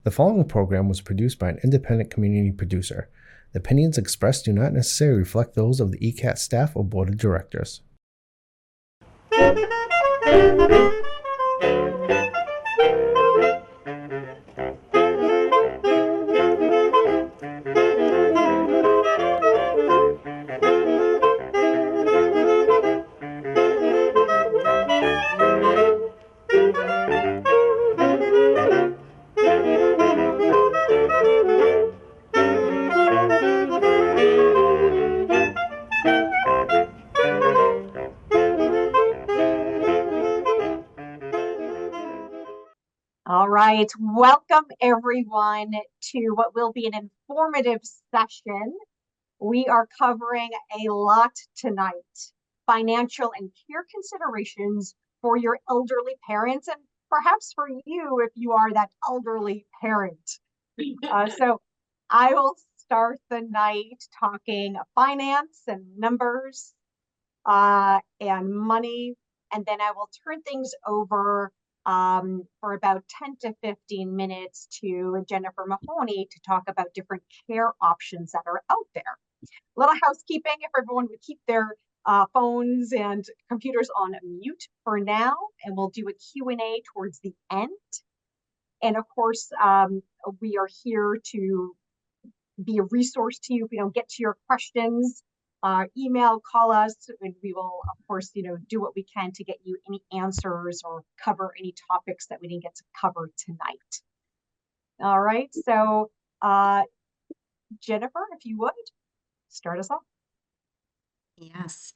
The following program was produced by an independent community producer. The opinions expressed do not necessarily reflect those of the ECAT staff or board of directors. All right, welcome everyone to what will be an informative session. We are covering a lot tonight. Financial and care considerations for your elderly parents, and perhaps for you if you are that elderly parent. So I will start the night talking finance and numbers and money, and then I will turn things over for about 10 to 15 minutes to Jennifer Mahoney to talk about different care options that are out there. A little housekeeping, if everyone would keep their phones and computers on mute for now, and we'll do a Q&A towards the end. And of course, we are here to be a resource to you if we don't get to your questions. Email, call us, and we will, of course, do what we can to get you any answers or cover any topics that we didn't get to cover tonight. All right, so Jennifer, if you would, start us off. Yes.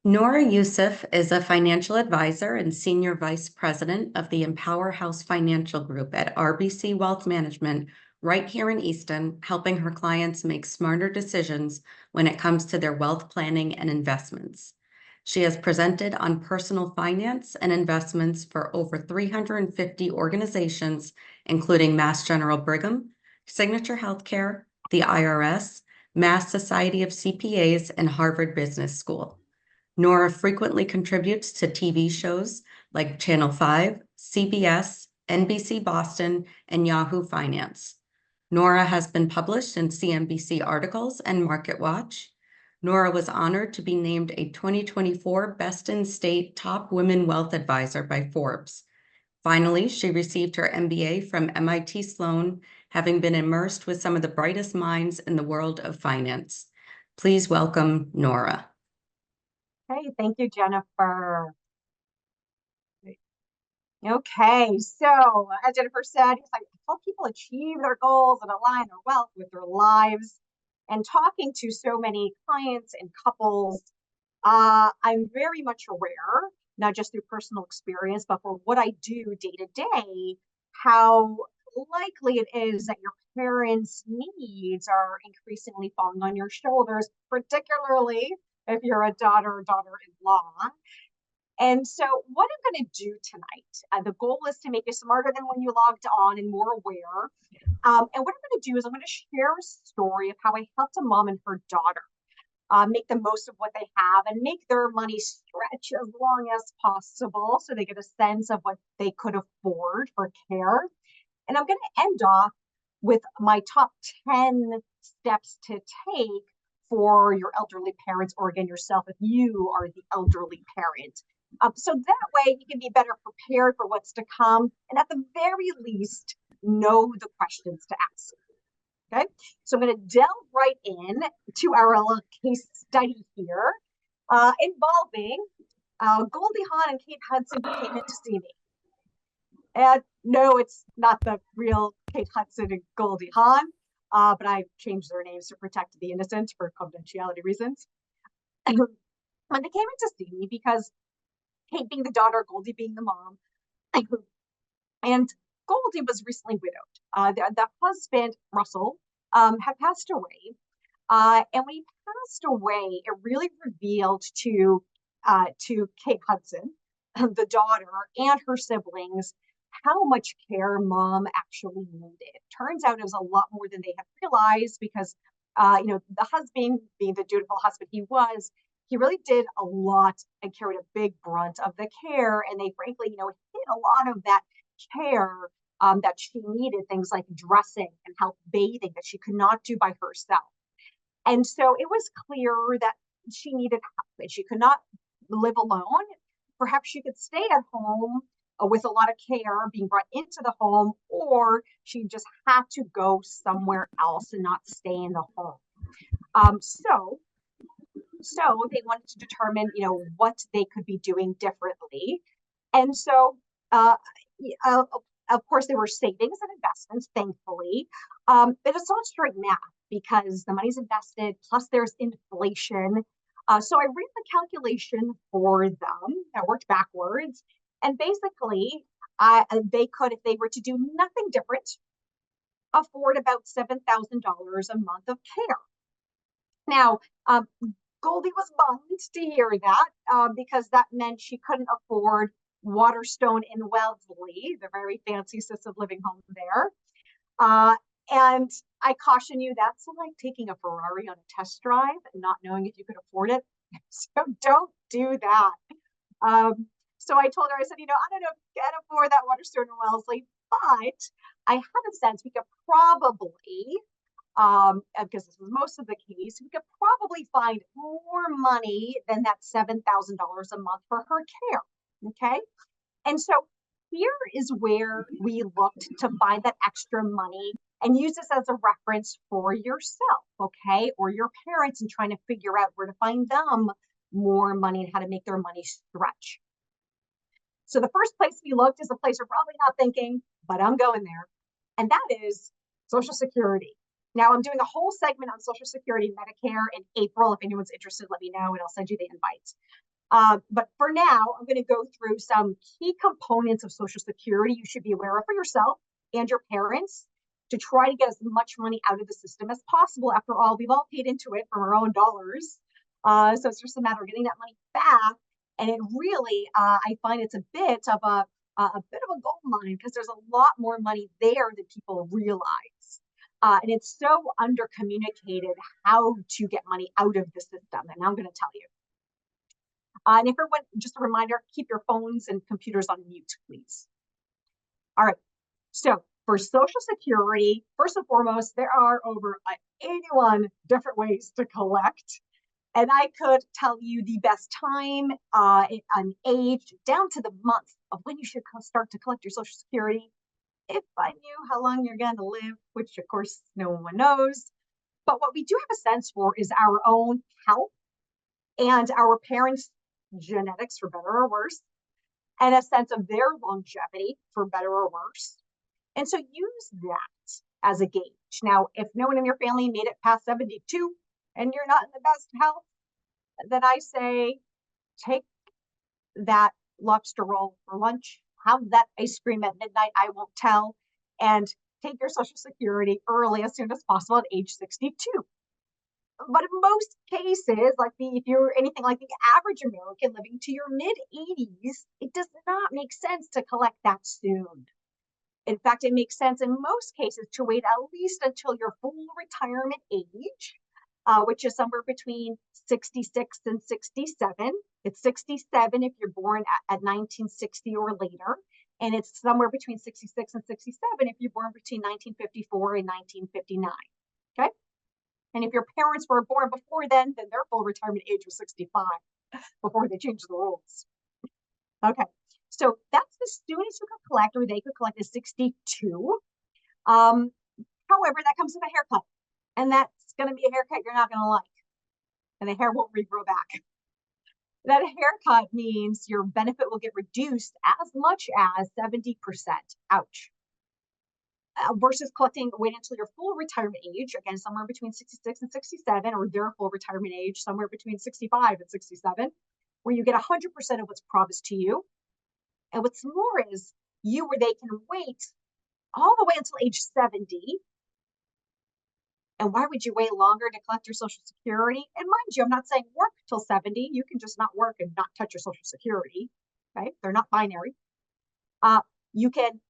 Nora Yousif is a financial advisor and senior vice president of the Empower House Financial Group at RBC Wealth Management right here in Easton, helping her clients make smarter decisions when it comes to their wealth planning and investments. She has presented on personal finance and investments for over 350 organizations, including Mass General Brigham, Signature Healthcare, the IRS, Mass Society of CPAs, and Harvard Business School. Nora frequently contributes to TV shows like Channel 5, CBS, NBC Boston, and Yahoo Finance. Nora has been published in CNBC articles and MarketWatch. Nora was honored to be named a 2024 Best in State Top Women Wealth Advisor by Forbes. Finally, she received her MBA from MIT Sloan, having been immersed with some of the brightest minds in the world of finance. Please welcome Nora. Hey, thank you, Jennifer. Okay, so as Jennifer said, it's like help people achieve their goals and align their wealth with their lives. And talking to so many clients and couples, I'm very much aware, not just through personal experience, but for what I do day to day, how likely it is that your parents' needs are increasingly falling on your shoulders, particularly if you're a daughter or daughter-in-law. And so what I'm going to do tonight, the goal is to make you smarter than when you logged on and more aware. And what I'm going to do is I'm going to share a story of how I helped a mom and her daughter make the most of what they have and make their money stretch as long as possible so they get a sense of what they could afford for care. And I'm going to end off with my top 10 steps to take for your elderly parents, or again, yourself if you are the elderly parent. So that way you can be better prepared for what's to come, and at the very least, know the questions to ask. Okay, so I'm going to delve right in to our little case study here involving Goldie Hawn and Kate Hudson, who came in to see me. And no, it's not the real Kate Hudson and Goldie Hawn, but I changed their names to protect the innocent for confidentiality reasons. When they came in to see me, because Kate being the daughter, Goldie being the mom, and Goldie was recently widowed. The husband, Russell, had passed away. And when he passed away, it really revealed to Kate Hudson, the daughter, and her siblings, how much care mom actually needed. Turns out it was a lot more than they had realized because, the husband, being the dutiful husband he really did a lot and carried a big brunt of the care. And they frankly, hid a lot of that care that she needed things like dressing and help bathing that she could not do by herself. And so it was clear that she needed help and she could not live alone. Perhaps she could stay at home with a lot of care being brought into the home, or she just had to go somewhere else and not stay in the home. So they wanted to determine, what they could be doing differently. And so, uh, of course, there were savings and investments, thankfully. But it's not straight math because the money's invested, plus there's inflation. So I ran the calculation for them. I worked backwards. And basically, they could, if they were to do nothing different, afford about $7,000 a month of care. Now, Goldie was bummed to hear that because that meant she couldn't afford Waterstone in Wellesley, the very fancy assisted living home there. And I caution you, that's like taking a Ferrari on a test drive and not knowing if you could afford it. So don't do that. So I told her, I said, I don't know if you can afford that Waterstone in Wellesley, but I have a sense we could probably, because this was most of the case, we could probably find more money than that $7,000 a month for her care. Okay. And so here is where we looked to find that extra money and use this as a reference for yourself, okay, or your parents, and trying to figure out where to find them more money and how to make their money stretch. So the first place we looked is a place you're probably not thinking, but I'm going there. And that is Social Security. Now I'm doing a whole segment on Social Security and Medicare in April. If anyone's interested, let me know and I'll send you the invites. But for now, I'm going to go through some key components of Social Security you should be aware of for yourself and your parents to try to get as much money out of the system as possible. After all, we've all paid into it from our own dollars. So it's just a matter of getting that money back. And it really, I find it's a bit of a bit of a gold mine because there's a lot more money there than people realize. And it's so under communicated how to get money out of the system. And I'm going to tell you. And if everyone, just a reminder, keep your phones and computers on mute, please. All right. So for Social Security, first and foremost, there are over 81 different ways to collect. And I could tell you the best time, an age, down to the month of when you should start to collect your Social Security. If I knew how long you're going to live, which of course no one knows. But what we do have a sense for is our own health and our parents' genetics, for better or worse, and a sense of their longevity, for better or worse. And so use that as a gauge. Now, if no one in your family made it past 72 and you're not in the best health, then I say take that lobster roll for lunch, have that ice cream at midnight, I won't tell, and take your Social Security early as soon as possible at age 62. But in most cases, if you're anything like the average American living to your mid-80s, it does not make sense to collect that soon. In fact, it makes sense in most cases to wait at least until your full retirement age, which is somewhere between 66 and 67. It's 67 if you're born at 1960 or later, and it's somewhere between 66 and 67 if you're born between 1954 and 1959. Okay? And if your parents were born before then their full retirement age was 65 before they changed the rules. Okay, so that's the soonest you could collect, or they could collect, is 62. However, that comes with a haircut, and that's going to be a haircut you're not going to like, and the hair won't regrow back. That haircut means your benefit will get reduced as much as 70%. Ouch. Versus collecting, wait until your full retirement age, again, somewhere between 66 and 67, or their full retirement age, somewhere between 65 and 67, where you get 100% of what's promised to you. And what's more is where they can wait all the way until age 70. And why would you wait longer to collect your Social Security? And mind you, I'm not saying work till 70. You can just not work and not touch your Social Security. Okay, they're not binary. You can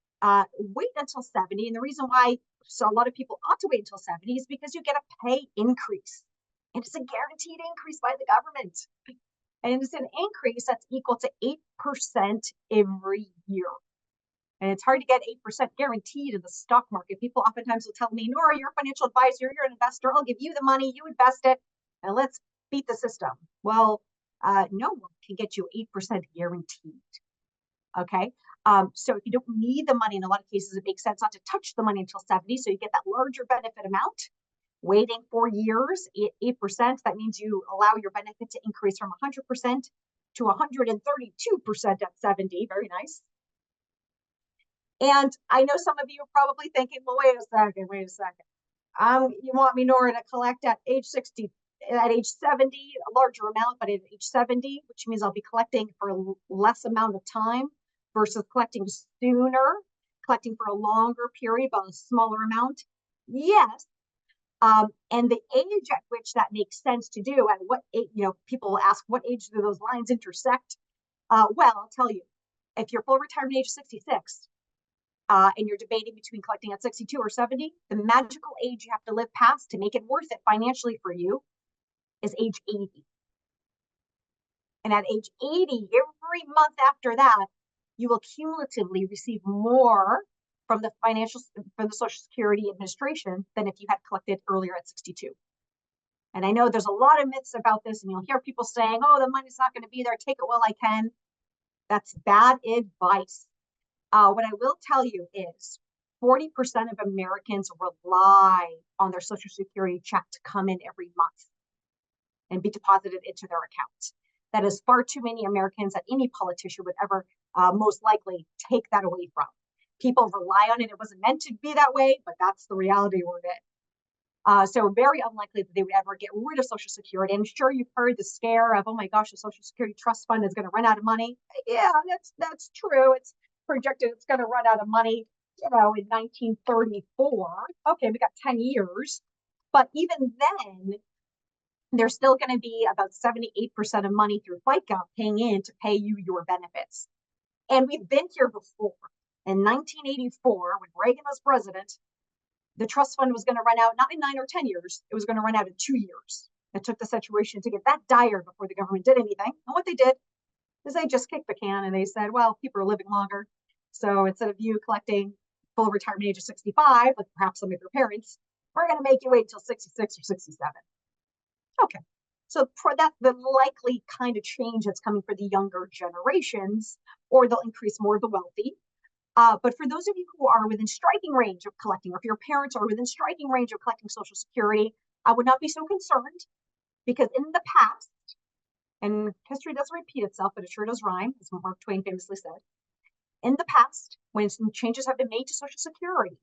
wait until 70. And the reason why a lot of people ought to wait until 70 is because you get a pay increase. And it's a guaranteed increase by the government. And it's an increase that's equal to 8% every year. And it's hard to get 8% guaranteed in the stock market. People oftentimes will tell me, Nora, you're a financial advisor, you're an investor, I'll give you the money, you invest it, and let's beat the system. Well, no one can get you 8% guaranteed. Okay. So if you don't need the money, in a lot of cases, it makes sense not to touch the money until 70. So you get that larger benefit amount. Waiting 4 years, 8%, that means you allow your benefit to increase from 100% to 132% at 70. Very nice. And I know some of you are probably thinking, well, wait a second. You want me, Nora, to collect at age 60, at age 70, a larger amount, but at age 70, which means I'll be collecting for a less amount of time versus collecting sooner, collecting for a longer period, but a smaller amount? Yes. And the age at which that makes sense to do, and what age, people will ask, what age do those lines intersect? Well, I'll tell you, if you're full retirement age 66, and you're debating between collecting at 62 or 70, the magical age you have to live past to make it worth it financially for you is age 80. And at age 80, every month after that, you will cumulatively receive more from the Social Security Administration than if you had collected earlier at 62. And I know there's a lot of myths about this, and you'll hear people saying, oh, the money's not going to be there, take it while I can. That's bad advice. What I will tell you is 40% of Americans rely on their Social Security check to come in every month and be deposited into their account. That is far too many Americans that any politician would ever most likely take that away from. People rely on it. It wasn't meant to be that way, but that's the reality we're in. So very unlikely that they would ever get rid of Social Security. I'm sure you've heard the scare of, oh my gosh, the Social Security Trust Fund is going to run out of money. Yeah, that's true. It's projected it's going to run out of money, in 1934. Okay, we got 10 years. But even then, there's still going to be about 78% of money through FICA paying in to pay you your benefits. And we've been here before. In 1984, when Reagan was president, the trust fund was going to run out, not in 9 or 10 years, it was going to run out in 2 years. It took the situation to get that dire before the government did anything. And what they did is they just kicked the can and they said, well, people are living longer. So instead of you collecting full retirement age of 65, like perhaps some of your parents, we're going to make you wait until 66 or 67. Okay. So for that, the likely kind of change that's coming for the younger generations, or they'll increase more of the wealthy. But for those of you who are within striking range of collecting, or if your parents are within striking range of collecting Social Security, I would not be so concerned, because in the past, and history doesn't repeat itself, but it sure does rhyme, as Mark Twain famously said. In the past, when some changes have been made to Social Security,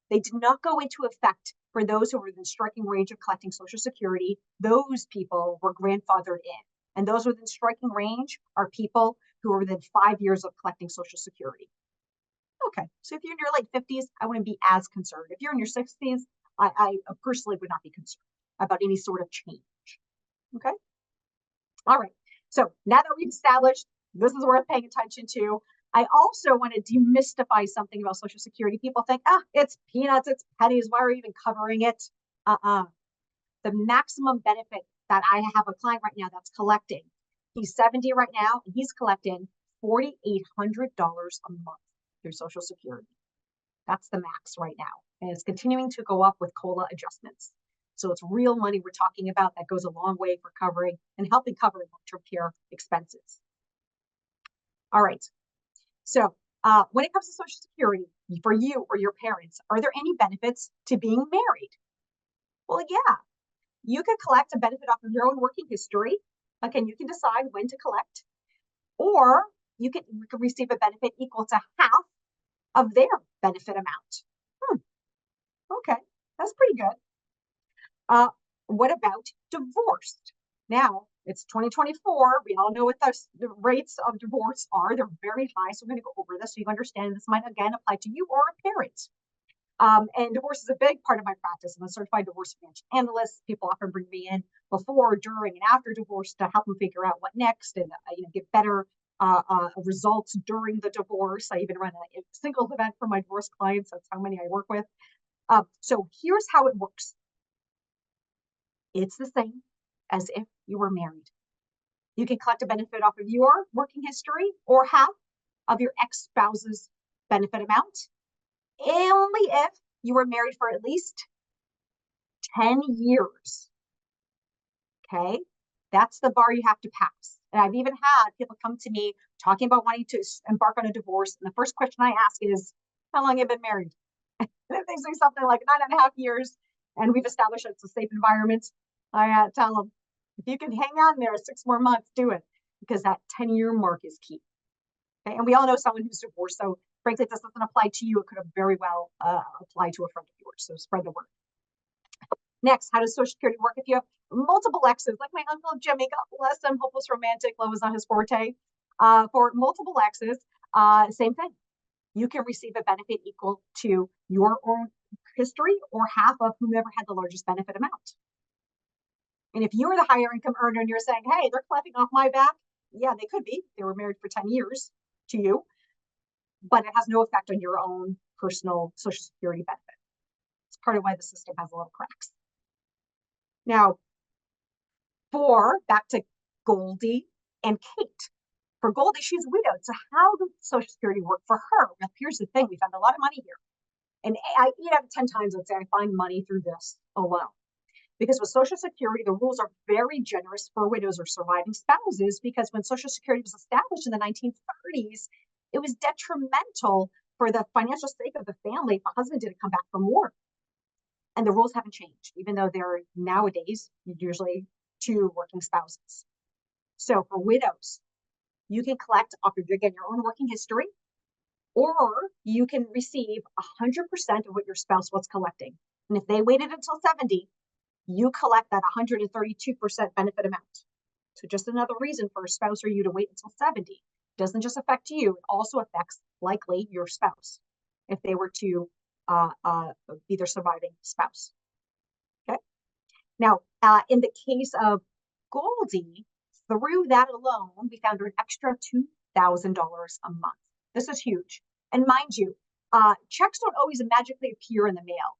they did not go into effect for those who were within striking range of collecting Social Security. Those people were grandfathered in. And those within striking range are people who are within 5 years of collecting Social Security. Okay, so if you're in your late 50s, I wouldn't be as concerned. If you're in your 60s, I personally would not be concerned about any sort of change. Okay? All right, so now that we've established this is worth paying attention to, I also want to demystify something about Social Security. People think, it's peanuts, it's pennies, why are we even covering it? The maximum benefit that I have a client right now that's collecting, he's 70 right now, and he's collecting $4,800 a month through Social Security. That's the max right now. And it's continuing to go up with COLA adjustments. So it's real money we're talking about that goes a long way for covering and helping cover long-term care expenses. All right. So when it comes to Social Security, for you or your parents, are there any benefits to being married? Well, yeah, you can collect a benefit off of your own working history. Again, you can decide when to collect, or you can receive a benefit equal to half of their benefit amount. Okay, that's pretty good. What about divorced? Now, it's 2024. We all know what the rates of divorce are. They're very high. So I'm going to go over this so you understand this might, again, apply to you or a parent. And divorce is a big part of my practice. I'm a certified divorce financial analyst. People often bring me in before, during, and after divorce to help them figure out what next and get better results during the divorce. I even run a singles event for my divorce clients. That's how many I work with. So here's how it works. It's the same as if you were married. You can collect a benefit off of your working history or half of your ex-spouse's benefit amount only if you were married for at least 10 years. Okay, that's the bar you have to pass. And I've even had people come to me talking about wanting to embark on a divorce. And the first question I ask is, how long have you been married? And if they say something like 9.5 years, and we've established it's a safe environment, I tell them, if you can hang on there 6 more months, do it, because that 10-year mark is key. Okay? And we all know someone who's divorced. So frankly, this doesn't apply to you. It could have very well applied to a friend of yours. So spread the word. Next, how does Social Security work if you have multiple exes, like my Uncle Jimmy, God bless him, hopeless romantic, love was not his forte. For multiple exes, same thing. You can receive a benefit equal to your own history or half of whomever had the largest benefit amount. And if you're the higher income earner and you're saying, hey, they're clapping off my back, yeah, they could be. They were married for 10 years to you, but it has no effect on your own personal Social Security benefit. It's part of why the system has a lot of cracks. Now, back to Goldie and Kate. For Goldie, she's widowed. So how does Social Security work for her? Well, here's the thing. We found a lot of money here. And I eat out of 10 times, I'd say I find money through this alone. Because with Social Security, the rules are very generous for widows or surviving spouses, because when Social Security was established in the 1930s, it was detrimental for the financial sake of the family if a husband didn't come back from war. And the rules haven't changed, even though there are nowadays usually 2 working spouses. So for widows, you can collect off of, again, your own working history, or you can receive 100% of what your spouse was collecting. And if they waited until 70, you collect that 132% benefit amount. So just another reason for a spouse or you to wait until 70. It doesn't just affect you, it also affects likely your spouse if they were to be their surviving spouse. Okay. Now, in the case of Goldie, through that alone, we found her an extra $2,000 a month. This is huge. And mind you, checks don't always magically appear in the mail.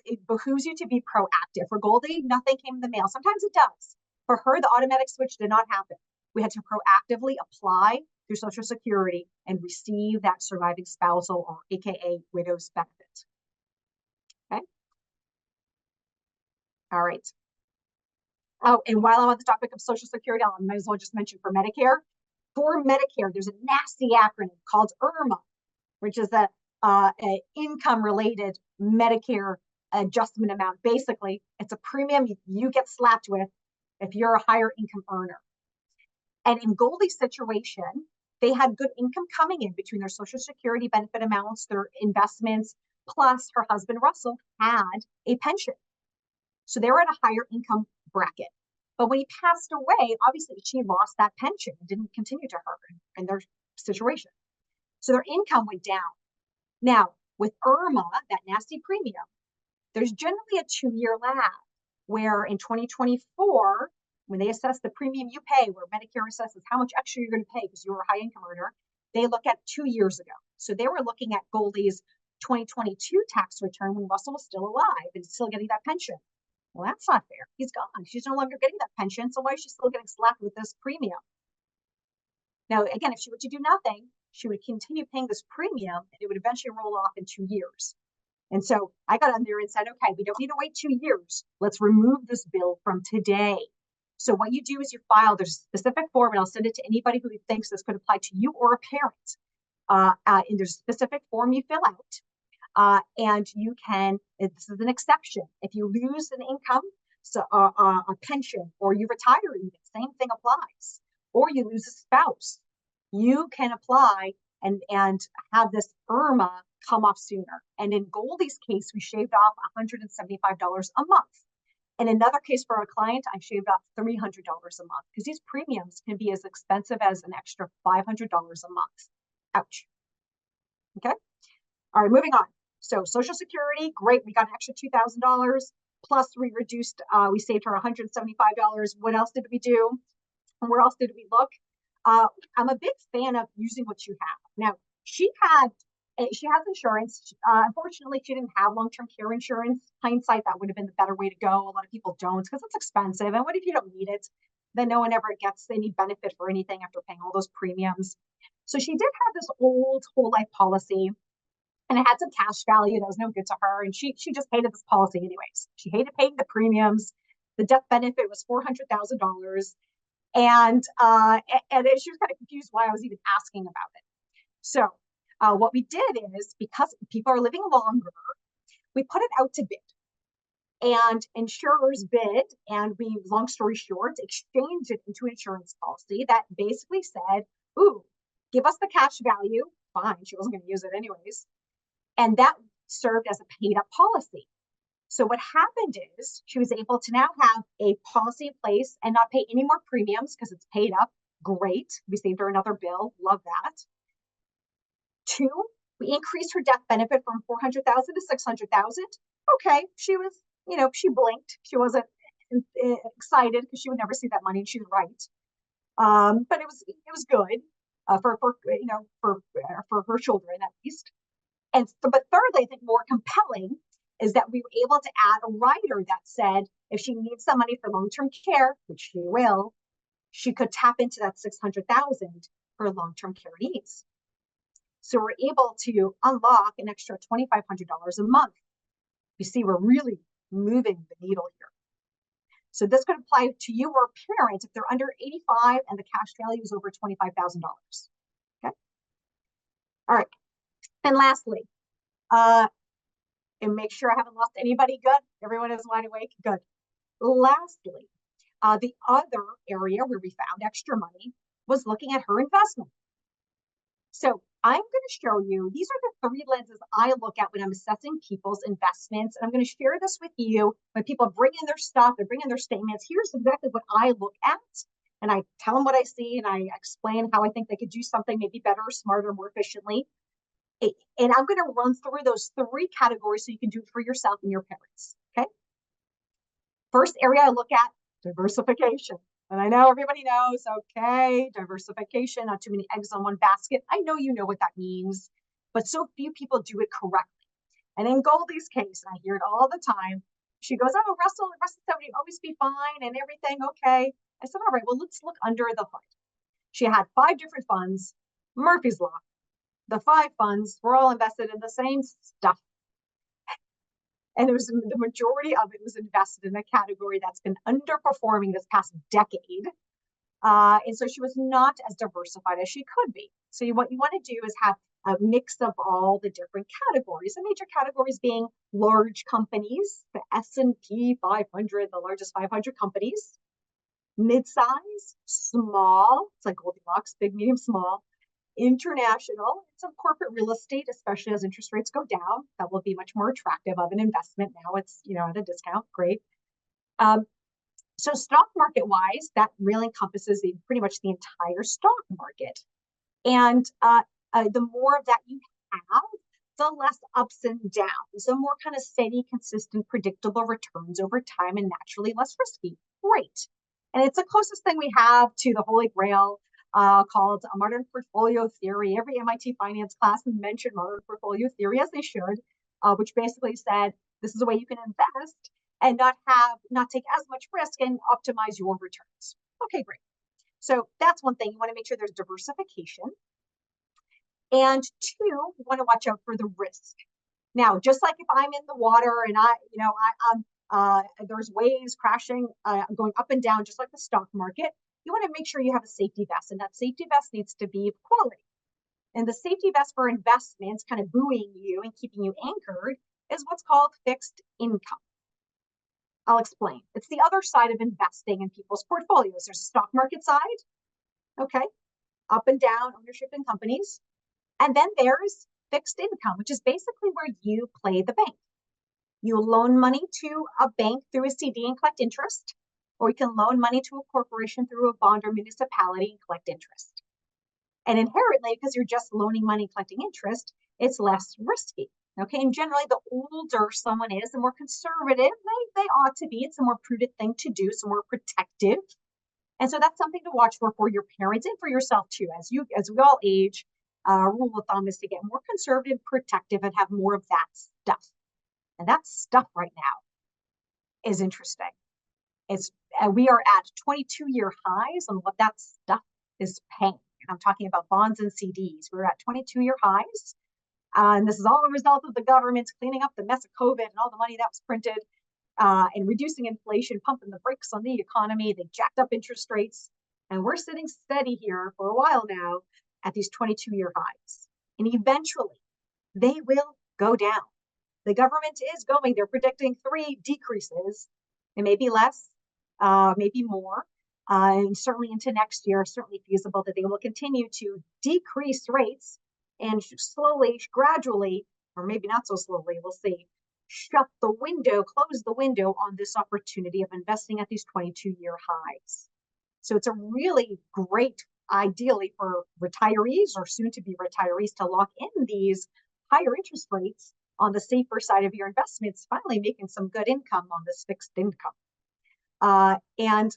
It behooves you to be proactive. For Goldie, nothing came in the mail. Sometimes it does. For her, the automatic switch did not happen. We had to proactively apply through Social Security and receive that surviving spousal or AKA widow's benefit. Okay. All right. Oh, and while I'm on the topic of Social Security, I might as well just mention for Medicare. For Medicare, there's a nasty acronym called IRMA, which is a income-related Medicare adjustment amount. Basically, it's a premium you get slapped with if you're a higher income earner. And in Goldie's situation, they had good income coming in between their Social Security benefit amounts, their investments, plus her husband, Russell, had a pension. So they were at a higher income bracket. But when he passed away, obviously she lost that pension and didn't continue to her in their situation. So their income went down. Now, with IRMA, that nasty premium, there's generally a 2-year lag, where in 2024, when they assess the premium you pay, where Medicare assesses how much extra you're going to pay because you're a high income earner, they look at 2 years ago. So they were looking at Goldie's 2022 tax return when Russell was still alive and still getting that pension. Well, that's not fair. He's gone. She's no longer getting that pension. So why is she still getting slapped with this premium? Now, again, if she were to do nothing, she would continue paying this premium and it would eventually roll off in 2 years. And so I got on there and said, okay, we don't need to wait 2 years. Let's remove this bill from today. So what you do is you file, there's a specific form, and I'll send it to anybody who thinks this could apply to you or a parent. And there's a specific form you fill out. And you can, this is an exception. If you lose an income, so a pension, or you retire, even, same thing applies. Or you lose a spouse, you can apply and have this IRMA come off sooner. And in Goldie's case, we shaved off $175 a month. In another case for a client, I shaved off $300 a month because these premiums can be as expensive as an extra $500 a month. Ouch. Okay. All right, moving on. So Social Security, great. We got an extra $2,000 plus we saved her $175. What else did we do? And where else did we look? I'm a big fan of using what you have. Now, she has insurance. Unfortunately, she didn't have long-term care insurance. Hindsight, that would have been the better way to go. A lot of people don't because it's expensive. And what if you don't need it? Then no one ever gets any benefit for anything after paying all those premiums. So she did have this old whole life policy, and it had some cash value that was no good to her. And she just hated this policy anyways. She hated paying the premiums. The death benefit was $400,000. And she was kind of confused why I was even asking about it. So what we did is, because people are living longer, we put it out to bid. And insurers bid, and we, long story short, exchanged it into an insurance policy that basically said, ooh, give us the cash value. Fine, she wasn't going to use it anyways. And that served as a paid up policy. So what happened is she was able to now have a policy in place and not pay any more premiums because it's paid up. Great. We saved her another bill. Love that. 2, we increased her death benefit from 400,000 to 600,000. Okay, she was, she blinked. She wasn't excited because she would never see that money, and she's right. But it was good for her children at least. But thirdly, I think more compelling is that we were able to add a rider that said if she needs some money for long-term care, which she will, she could tap into that 600,000 for long-term care needs. So we're able to unlock an extra $2,500 a month. You see, we're really moving the needle here. So this could apply to you or a parent if they're under 85 and the cash value is over $25,000. Okay. All right. And lastly, and make sure I haven't lost anybody. Good. Everyone is wide awake. Good. Lastly, the other area where we found extra money was looking at her investment. So I'm going to show you, these are the 3 lenses I look at when I'm assessing people's investments. And I'm going to share this with you when people bring in their stuff, they bring in their statements. Here's exactly what I look at. And I tell them what I see, and I explain how I think they could do something maybe better, smarter, more efficiently. And I'm going to run through those 3 categories so you can do it for yourself and your parents. Okay. First area I look at, diversification. And I know everybody knows, okay, diversification, not too many eggs on one basket. I know you know what that means, but so few people do it correctly. And in Goldie's case, and I hear it all the time, she goes, oh, Russell said we'd always be fine and everything, okay. I said, all right, well, let's look under the hood. She had 5 different funds, Murphy's Law. The 5 funds were all invested in the same stuff. And it was the majority of it was invested in a category that's been underperforming this past decade. And so she was not as diversified as she could be. So what you want to do is have a mix of all the different categories. The major categories being large companies, the S&P 500, the largest 500 companies, mid-size, small, it's like Goldilocks, big, medium, small, international, some corporate real estate, especially as interest rates go down, that will be much more attractive of an investment. Now it's, at a discount. Great. So stock market wise, that really encompasses pretty much the entire stock market. And the more of that you have, the less ups and downs, the more kind of steady, consistent, predictable returns over time, and naturally less risky. Great. And it's the closest thing we have to the Holy Grail, called a modern portfolio theory. Every MIT finance class mentioned modern portfolio theory, as they should, which basically said this is a way you can invest and not take as much risk and optimize your returns. Okay, great. So that's one thing. You want to make sure there's diversification. And 2, you want to watch out for the risk. Now, just like if I'm in the water and there's waves crashing, going up and down, just like the stock market, you want to make sure you have a safety vest, and that safety vest needs to be of quality. And the safety vest for investments, kind of buoying you and keeping you anchored, is what's called fixed income. I'll explain. It's the other side of investing in people's portfolios. There's a stock market side, okay, up and down ownership in companies. And then there's fixed income, which is basically where you play the bank. You loan money to a bank through a CD and collect interest, or you can loan money to a corporation through a bond or municipality and collect interest. And inherently, because you're just loaning money and collecting interest, it's less risky. Okay, and generally the older someone is, the more conservative they ought to be. It's a more prudent thing to do, so more protective. And so that's something to watch for your parents and for yourself too. As we all age, rule of thumb is to get more conservative, protective, and have more of that stuff. And that stuff right now is interesting. We are at 22-year highs on what that stuff is paying. And I'm talking about bonds and CDs. We're at 22-year highs. And this is all a result of the government cleaning up the mess of COVID and all the money that was printed and reducing inflation, pumping the brakes on the economy. They jacked up interest rates. And we're sitting steady here for a while now at these 22-year highs. And eventually, they will go down. The government is going, they're predicting 3 decreases. It may be less, maybe more, and certainly into next year, certainly feasible that they will continue to decrease rates and slowly, gradually, or maybe not so slowly, we'll see, shut the window, close the window on this opportunity of investing at these 22-year highs. So it's a really great, ideally for retirees or soon to be retirees, to lock in these higher interest rates on the safer side of your investments, finally making some good income on this fixed income. And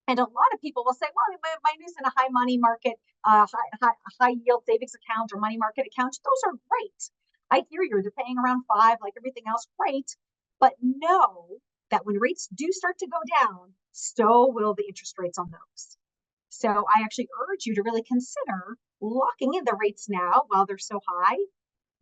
a lot of people will say, well, mine is in a high money market, high yield savings account or money market account. Those are great. I hear you, they're paying around 5, like everything else, great. But know that when rates do start to go down, so will the interest rates on those. So I actually urge you to really consider locking in the rates now while they're so high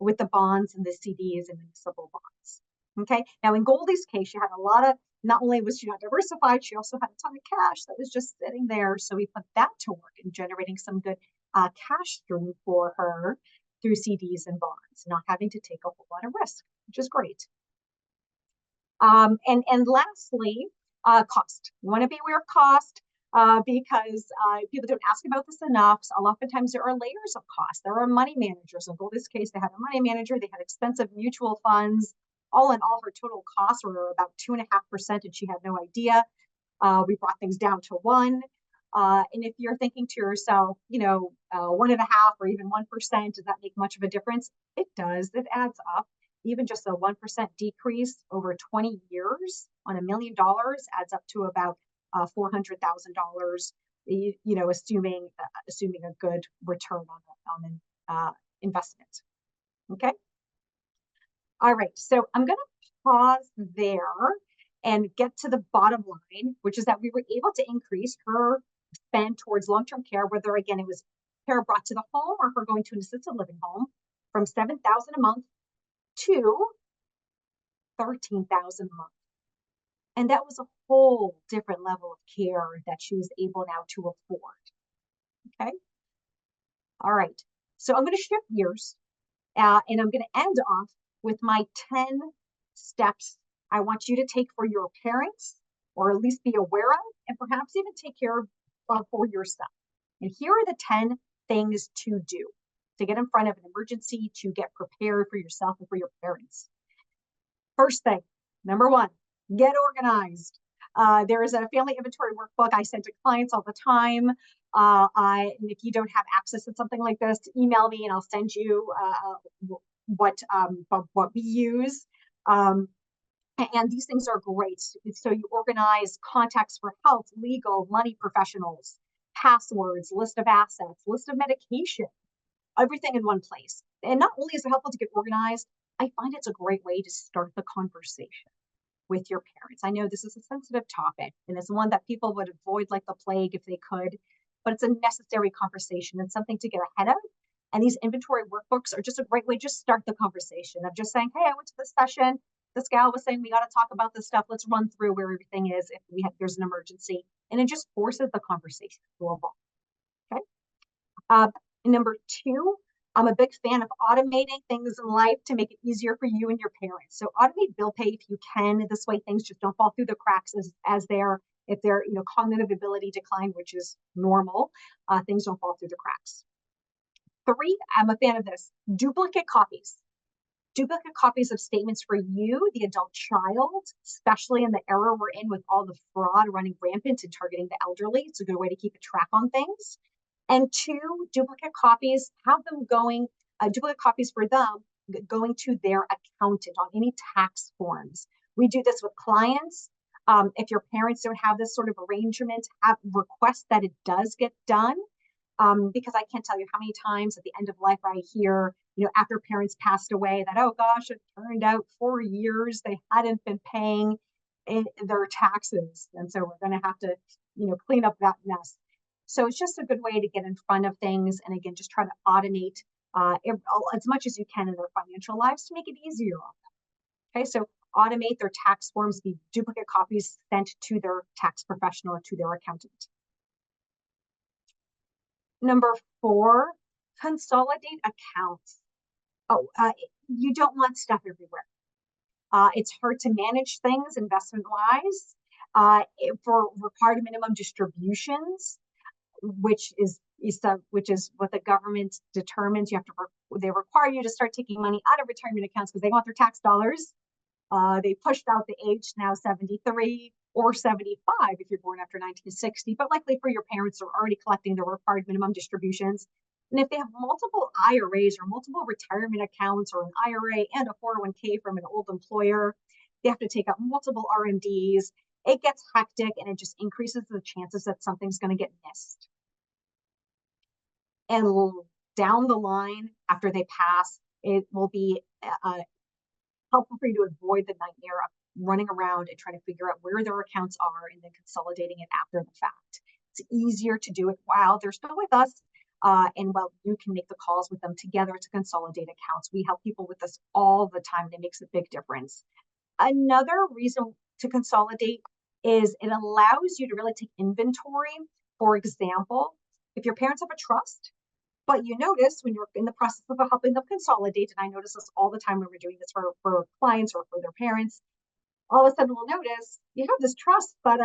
with the bonds and the CDs and municipal bonds. Okay. Now in Goldie's case, she had a lot of, not only was she not diversified, she also had a ton of cash that was just sitting there. So we put that to work in generating some good cash stream for her through CDs and bonds, not having to take a whole lot of risk, which is great. And lastly, cost. You want to be aware of cost because people don't ask about this enough. So oftentimes there are layers of cost. There are money managers. In Goldie's case, they had a money manager. They had expensive mutual funds. All in all, her total costs were about 2.5%, and she had no idea. We brought things down to 1. And if you're thinking to yourself, 1.5 or even 1%, does that make much of a difference? It does. It adds up. Even just a 1% decrease over 20 years on $1 million adds up to about $400,000. Assuming a good return on an investment. Okay. All right. So I'm going to pause there and get to the bottom line, which is that we were able to increase her spend towards long-term care, whether again it was care brought to the home or her going to an assisted living home, from $7,000 a month to $13,000 a month. And that was a whole different level of care that she was able now to afford. Okay. All right. So I'm going to shift gears and I'm going to end off with my 10 steps I want you to take for your parents, or at least be aware of, and perhaps even take care of for yourself. And here are the 10 things to do to get in front of an emergency, to get prepared for yourself and for your parents. First thing, number 1, get organized. There is a family inventory workbook I send to clients all the time. And if you don't have access to something like this, email me and I'll send you what we use. And these things are great. So you organize contacts for health, legal, money professionals, passwords, list of assets, list of medication, everything in one place. And not only is it helpful to get organized, I find it's a great way to start the conversation with your parents. I know this is a sensitive topic and it's one that people would avoid like the plague if they could, but it's a necessary conversation and something to get ahead of. And these inventory workbooks are just a great way to just start the conversation of just saying, hey, I went to this session. This gal was saying we got to talk about this stuff. Let's run through where everything is if there's an emergency. And it just forces the conversation to evolve. Okay. Number 2, I'm a big fan of automating things in life to make it easier for you and your parents. So automate bill pay if you can. This way things just don't fall through the cracks as if their cognitive ability decline, which is normal, things don't fall through the cracks. 3, I'm a fan of this, duplicate copies. Duplicate copies of statements for you, the adult child, especially in the era we're in with all the fraud running rampant and targeting the elderly. It's a good way to keep a track on things. And 2, duplicate copies, have them going, duplicate copies for them going to their accountant on any tax forms. We do this with clients. If your parents don't have this sort of arrangement, request that it does get done. Because I can't tell you how many times at the end of life I hear, after parents passed away that, oh gosh, it turned out 4 years they hadn't been paying their taxes. And so we're going to have to, clean up that mess. So it's just a good way to get in front of things. And again, just try to automate as much as you can in their financial lives to make it easier on them. Okay, so automate their tax forms, be duplicate copies sent to their tax professional or to their accountant. Number 4, consolidate accounts. You don't want stuff everywhere. It's hard to manage things investment-wise. For required minimum distributions, which is what the government determines. They require you to start taking money out of retirement accounts because they want their tax dollars. They pushed out the age now 73 or 75 if you're born after 1960, but likely for your parents are already collecting the required minimum distributions. And if they have multiple IRAs or multiple retirement accounts or an IRA and a 401k from an old employer, they have to take out multiple RMDs. It gets hectic and it just increases the chances that something's going to get missed. And down the line, after they pass, it will be helpful for you to avoid the nightmare of running around and trying to figure out where their accounts are and then consolidating it after the fact. It's easier to do it while they're still with us, and while you can make the calls with them together to consolidate accounts. We help people with this all the time. It makes a big difference. Another reason to consolidate is it allows you to really take inventory. For example, if your parents have a trust, but you notice when you're in the process of helping them consolidate, and I notice this all the time when we're doing this for clients or for their parents, all of a sudden we'll notice you have this trust, but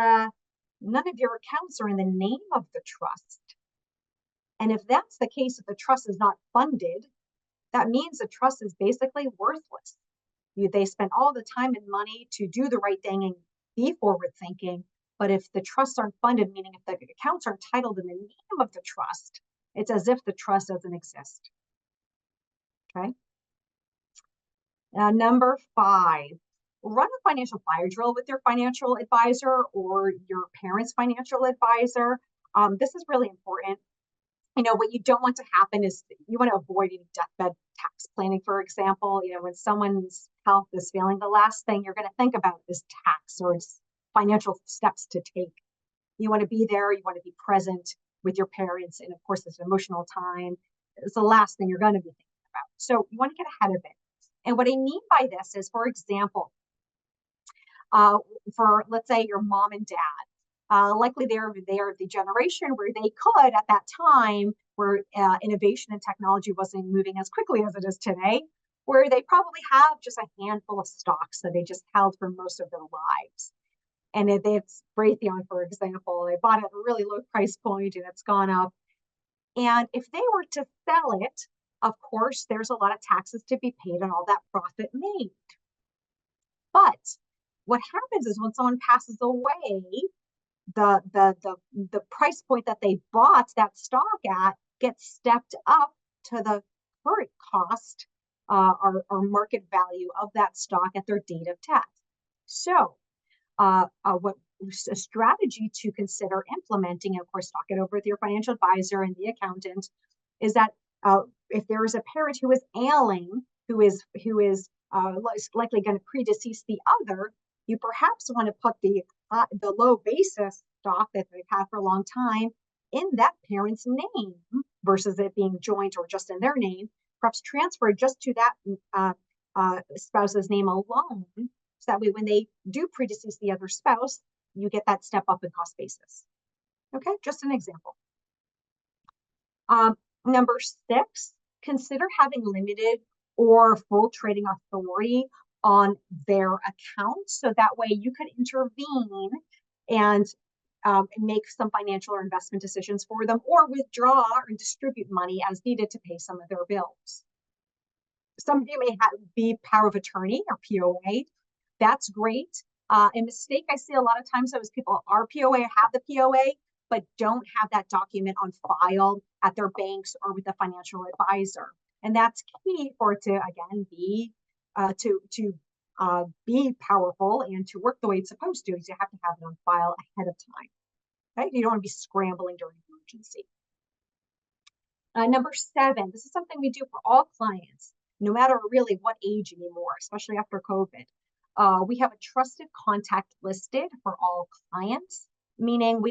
none of your accounts are in the name of the trust. And if that's the case, if the trust is not funded, that means the trust is basically worthless. They spend all the time and money to do the right thing and be forward thinking. But if the trusts aren't funded, meaning if the accounts aren't titled in the name of the trust, it's as if the trust doesn't exist. Okay. Number 5, run a financial fire drill with your financial advisor or your parents' financial advisor. This is really important. What you don't want to happen is you want to avoid any deathbed tax planning, for example. When someone's health is failing, the last thing you're going to think about is tax or financial steps to take. You want to be there. You want to be present with your parents. And of course, it's an emotional time. It's the last thing you're going to be thinking about. So you want to get ahead of it. And what I mean by this is, for example, for let's say your mom and dad, likely they're the generation where they could at that time, where innovation and technology wasn't moving as quickly as it is today, where they probably have just a handful of stocks that they just held for most of their lives. And it's Raytheon, for example, they bought it at a really low price point and it's gone up. And if they were to sell it, of course, there's a lot of taxes to be paid on all that profit made. But what happens is when someone passes away, the price point that they bought that stock at gets stepped up to the current cost or market value of that stock at their date of death. So what a strategy to consider implementing, and of course, talk it over with your financial advisor and the accountant, is that if there is a parent who is ailing, who is likely going to predecease the other, you perhaps want to put the low basis stock that they've had for a long time in that parent's name versus it being joint or just in their name, perhaps transfer just to that spouse's name alone. So that way, when they do predecease the other spouse, you get that step up in cost basis. Okay, just an example. Number 6, consider having limited or full trading authority on their account. So that way you could intervene and make some financial or investment decisions for them, or withdraw or distribute money as needed to pay some of their bills. Some of you may be power of attorney or POA. That's great. A mistake I see a lot of times is people are POA, have the POA, but don't have that document on file at their banks or with a financial advisor. And that's key for it to, again, be powerful and to work the way it's supposed to. Is you have to have it on file ahead of time. Right? You don't want to be scrambling during an emergency. Number 7, this is something we do for all clients, no matter really what age anymore, especially after COVID. We have a trusted contact listed for all clients, meaning we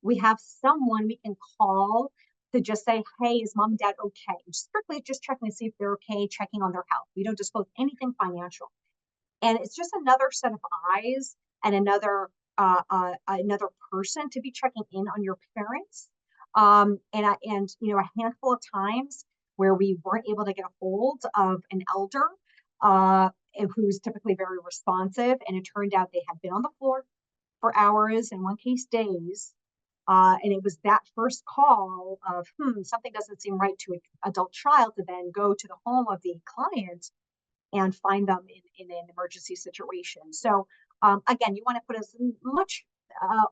we have someone we can call to just say, hey, is mom and dad okay? Strictly just checking to see if they're okay, checking on their health. We don't disclose anything financial. And it's just another set of eyes and another person to be checking in on your parents. And you know, a handful of times where we weren't able to get a hold of an elder who's typically very responsive, and it turned out they had been on the floor for hours, in one case days. And it was that first call of, something doesn't seem right to an adult child, to then go to the home of the client and find them in an emergency situation. So again, you want to put as much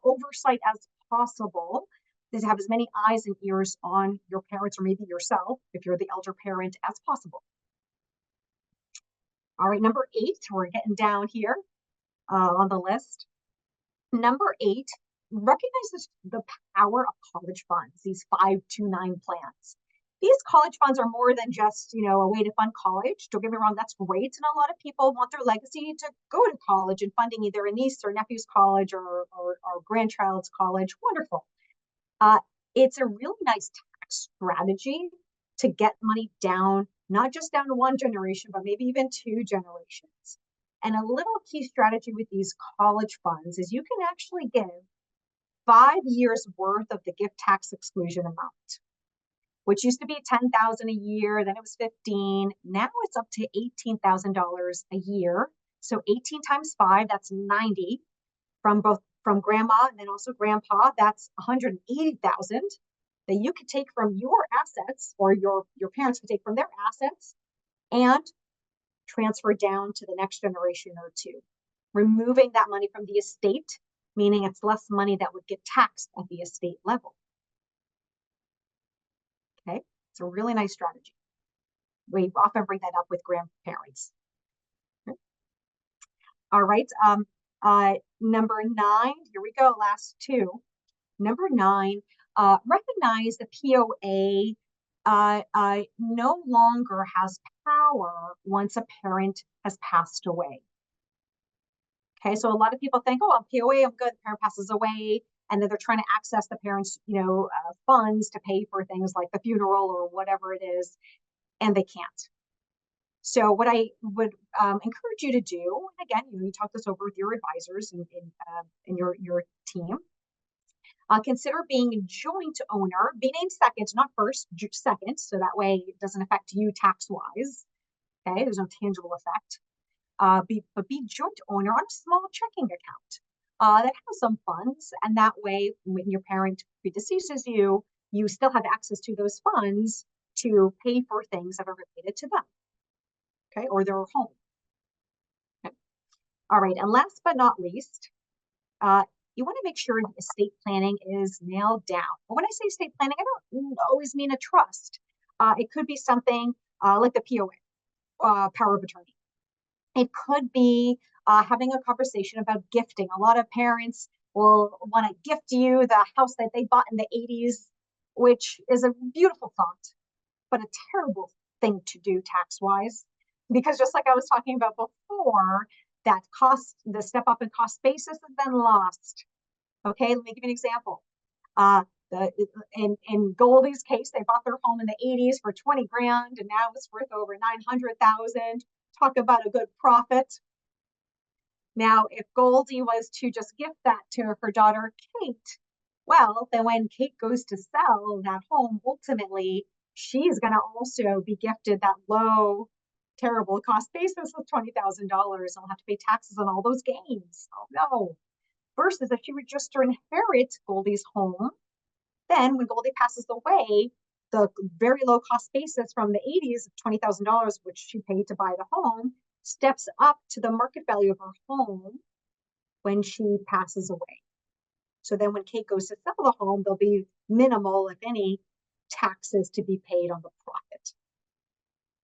oversight as possible, to have as many eyes and ears on your parents, or maybe yourself, if you're the elder parent, as possible. All right, number 8, we're getting down here on the list. Number 8, recognize the power of college funds, these 529 plans. These college funds are more than just, you know, a way to fund college. Don't get me wrong, that's great. And a lot of people want their legacy to go to college and funding either a niece or nephew's college or grandchild's college. Wonderful. It's a really nice tax strategy to get money down, not just down to one generation, but maybe even 2 generations. And a little key strategy with these college funds is you can actually give 5 years worth of the gift tax exclusion amount, which used to be $10,000 a year, then it was 15. Now it's up to $18,000 a year. So 18 times 5, that's 90 from grandma and then also grandpa. That's 180,000 that you could take from your assets, or your parents could take from their assets and transfer down to the next generation or 2, removing that money from the estate, meaning it's less money that would get taxed at the estate level. Okay, it's a really nice strategy. We often bring that up with grandparents. Okay. All right, number 9, here we go, last 2. Number 9, recognize the POA no longer has power once a parent has passed away. Okay, so a lot of people think, oh, I'm POA, I'm good, the parent passes away, and then they're trying to access the parents' funds to pay for things like the funeral or whatever it is, and they can't. So what I would encourage you to do, and again, you talk this over with your advisors and your team, consider being a joint owner. Be named second, not first, second, so that way it doesn't affect you tax-wise. Okay, there's no tangible effect. But be joint owner on a small checking account that has some funds, and that way, when your parent predeceases you, you still have access to those funds to pay for things that are related to them, okay, or their home. Okay. All right, and last but not least, you want to make sure estate planning is nailed down. But when I say estate planning, I don't always mean a trust. It could be something like the POA, power of attorney. It could be having a conversation about gifting. A lot of parents will want to gift you the house that they bought in the 80s, which is a beautiful thought, but a terrible thing to do tax-wise. Because just like I was talking about before, that cost, the step up in cost basis has been lost. Okay, let me give you an example. In Goldie's case, they bought their home in the 80s for 20 grand, and now it's worth over 900,000. Talk about a good profit. Now, if Goldie was to just gift that to her daughter, Kate, well, then when Kate goes to sell that home, ultimately, she's going to also be gifted that low, terrible cost basis of $20,000 and will have to pay taxes on all those gains. Oh, no. Versus if she were just to inherit Goldie's home, then when Goldie passes away, the very low cost basis from the 80s of $20,000, which she paid to buy the home, steps up to the market value of her home when she passes away. So then when Kate goes to sell the home, there'll be minimal, if any, taxes to be paid on the profit.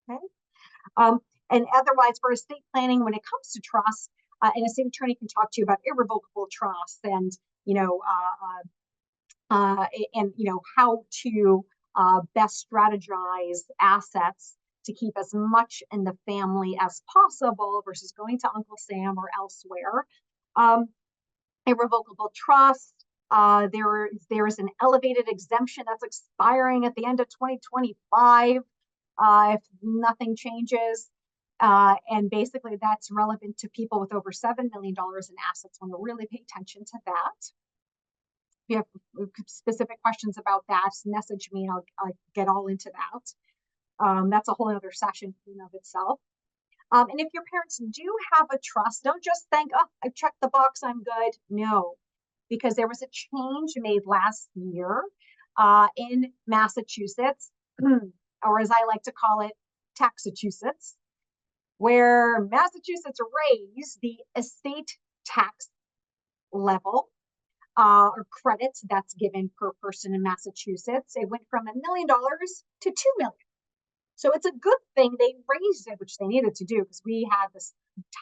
Okay. And otherwise, for estate planning, when it comes to trust, an estate attorney can talk to you about irrevocable trust and how to best strategize assets to keep as much in the family as possible versus going to Uncle Sam or elsewhere. Irrevocable trust, There is an elevated exemption that's expiring at the end of 2025 if nothing changes. And basically that's relevant to people with over $7 million in assets. Want to really pay attention to that. If you have specific questions about that, message me and I'll get all into that. That's a whole other session in of itself. And if your parents do have a trust, don't just think, oh, I checked the box, I'm good. No, because there was a change made last year in Massachusetts, or as I like to call it, Taxachusetts, where Massachusetts raised the estate tax level or credits that's given per person in Massachusetts. It went from $1 million to $2 million. So it's a good thing they raised it, which they needed to do because we had this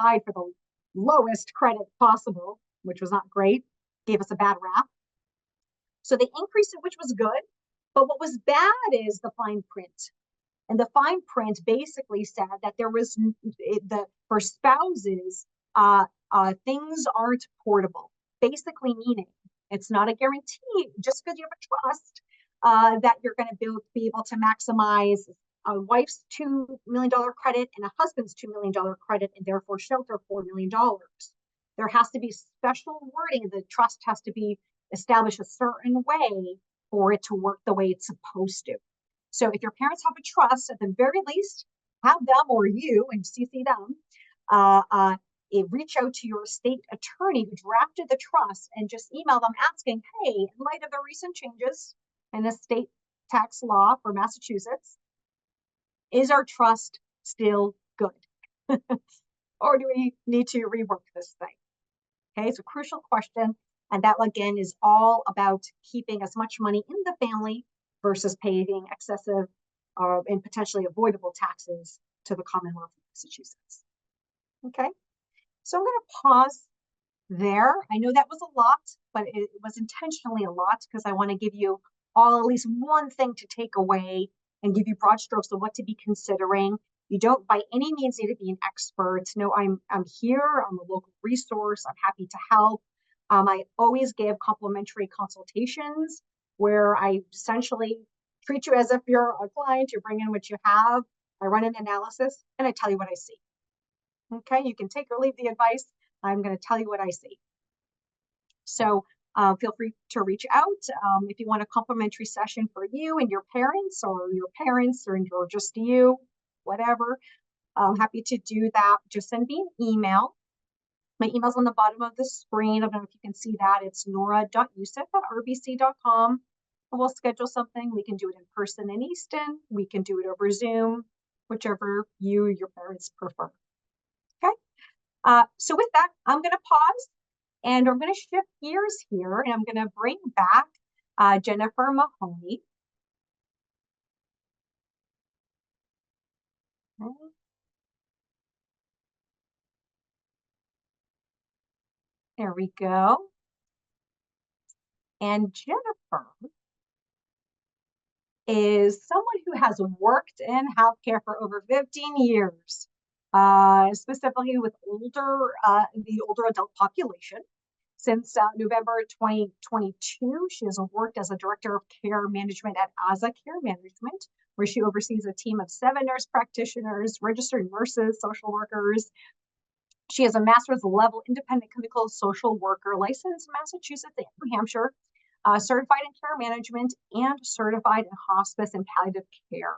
tied for the lowest credit possible, which was not great, gave us a bad rap. So they increased it, which was good. But what was bad is the fine print. And the fine print basically said that there was for spouses, things aren't portable. Basically meaning it's not a guarantee just because you have a trust that you're going to be able to maximize a wife's $2 million credit and a husband's $2 million credit and therefore shelter $4 million. There has to be special wording. The trust has to be established a certain way for it to work the way it's supposed to. So if your parents have a trust, at the very least, have them or you and CC them reach out to your state attorney who drafted the trust and just email them asking, hey, in light of the recent changes in the state tax law for Massachusetts, is our trust still good? Or do we need to rework this thing? Okay, it's a crucial question. And that, again, is all about keeping as much money in the family versus paying excessive and potentially avoidable taxes to the Commonwealth of Massachusetts. Okay, so I'm going to pause there. I know that was a lot, but it was intentionally a lot because I want to give you all at least one thing to take away and give you broad strokes of what to be considering. You don't by any means need to be an expert. No, I'm here. I'm a local resource. I'm happy to help. I always give complimentary consultations where I essentially treat you as if you're a client. You bring in what you have. I run an analysis and I tell you what I see. Okay, you can take or leave the advice. I'm going to tell you what I see. So feel free to reach out if you want a complimentary session for you and your parents or just you, whatever. I'm happy to do that. Just send me an email. My email's on the bottom of the screen. I don't know if you can see that. It's nora.yousif@rbc.com. And we'll schedule something. We can do it in person in Easton. We can do it over Zoom, whichever you or your parents prefer. Okay. So with that, I'm going to pause and I'm going to shift gears here and I'm going to bring back Jennifer Mahoney. Okay. There we go. And Jennifer is someone who has worked in healthcare for over 15 years, specifically with the older adult population. Since November 2022, she has worked as a director of care management at AZA Care Management, where she oversees a team of 7 nurse practitioners, registered nurses, social workers. She has a master's level independent clinical social worker license in Massachusetts and New Hampshire, certified in care management and certified in hospice and palliative care.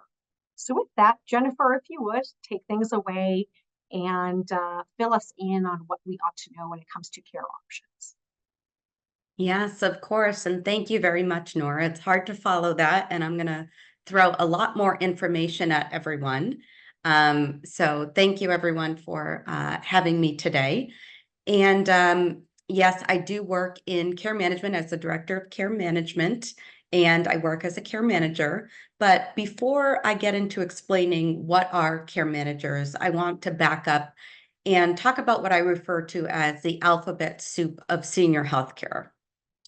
So with that, Jennifer, if you would, take things away and fill us in on what we ought to know when it comes to care options. Yes, of course. And thank you very much, Nora. It's hard to follow that. And I'm going to throw a lot more information at everyone. So thank you, everyone, for having me today. And yes, I do work in care management as the director of care management, and I work as a care manager. But before I get into explaining what are care managers, I want to back up and talk about what I refer to as the alphabet soup of senior healthcare.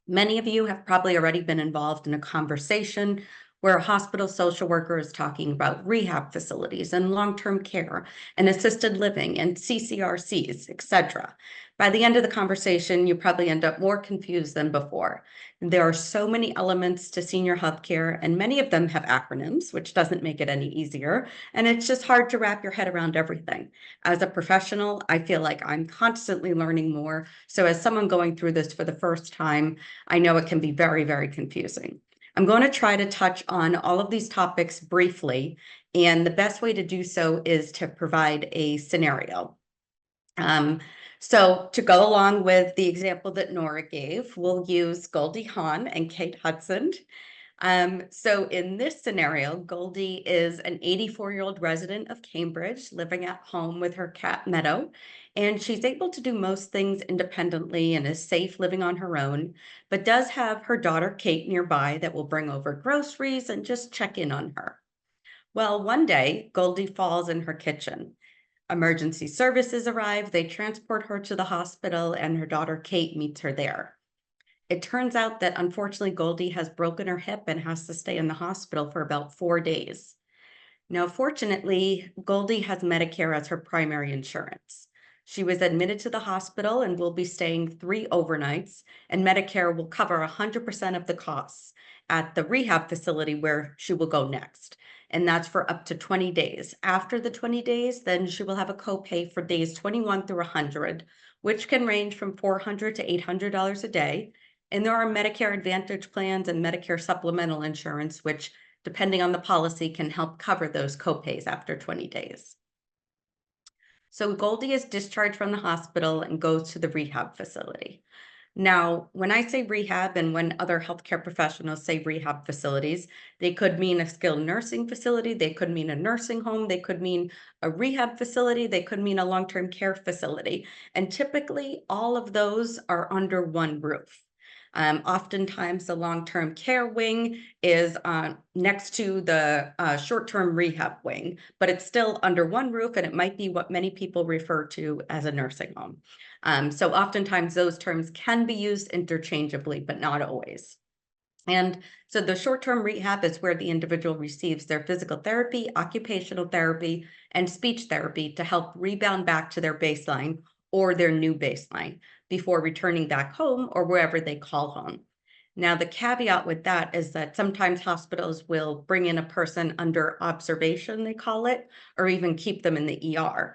Many of you have probably already been involved in a conversation where a hospital social worker is talking about rehab facilities and long-term care and assisted living and CCRCs, etc. By the end of the conversation, you probably end up more confused than before. There are so many elements to senior healthcare, and many of them have acronyms, which doesn't make it any easier. And it's just hard to wrap your head around everything. As a professional, I feel like I'm constantly learning more. So as someone going through this for the first time, I know it can be very, very confusing. I'm going to try to touch on all of these topics briefly, and the best way to do so is to provide a scenario. So to go along with the example that Nora gave, we'll use Goldie Hawn and Kate Hudson. So in this scenario, Goldie is an 84-year-old resident of Cambridge living at home with her cat Meadow, and she's able to do most things independently and is safe living on her own, but does have her daughter Kate nearby that will bring over groceries and just check in on her. Well, one day, Goldie falls in her kitchen. Emergency services arrive, they transport her to the hospital, and her daughter Kate meets her there. It turns out that unfortunately Goldie has broken her hip and has to stay in the hospital for about 4 days. Now, fortunately, Goldie has Medicare as her primary insurance. She was admitted to the hospital and will be staying 3 overnights, and Medicare will cover 100% of the costs at the rehab facility where she will go next. And that's for up to 20 days. After the 20 days, then she will have a copay for days 21 through 100, which can range from $400 to $800 a day. And there are Medicare Advantage plans and Medicare supplemental insurance, which, depending on the policy, can help cover those copays after 20 days. So Goldie is discharged from the hospital and goes to the rehab facility. Now, when I say rehab and when other healthcare professionals say rehab facilities, they could mean a skilled nursing facility, they could mean a nursing home, they could mean a rehab facility, they could mean a long-term care facility. And typically, all of those are under one roof. Oftentimes, the long-term care wing is next to the short-term rehab wing, but it's still under one roof, and it might be what many people refer to as a nursing home. So oftentimes those terms can be used interchangeably, but not always. And so the short-term rehab is where the individual receives their physical therapy, occupational therapy, and speech therapy to help rebound back to their baseline or their new baseline before returning back home or wherever they call home. Now, the caveat with that is that sometimes hospitals will bring in a person under observation, they call it, or even keep them in the ER.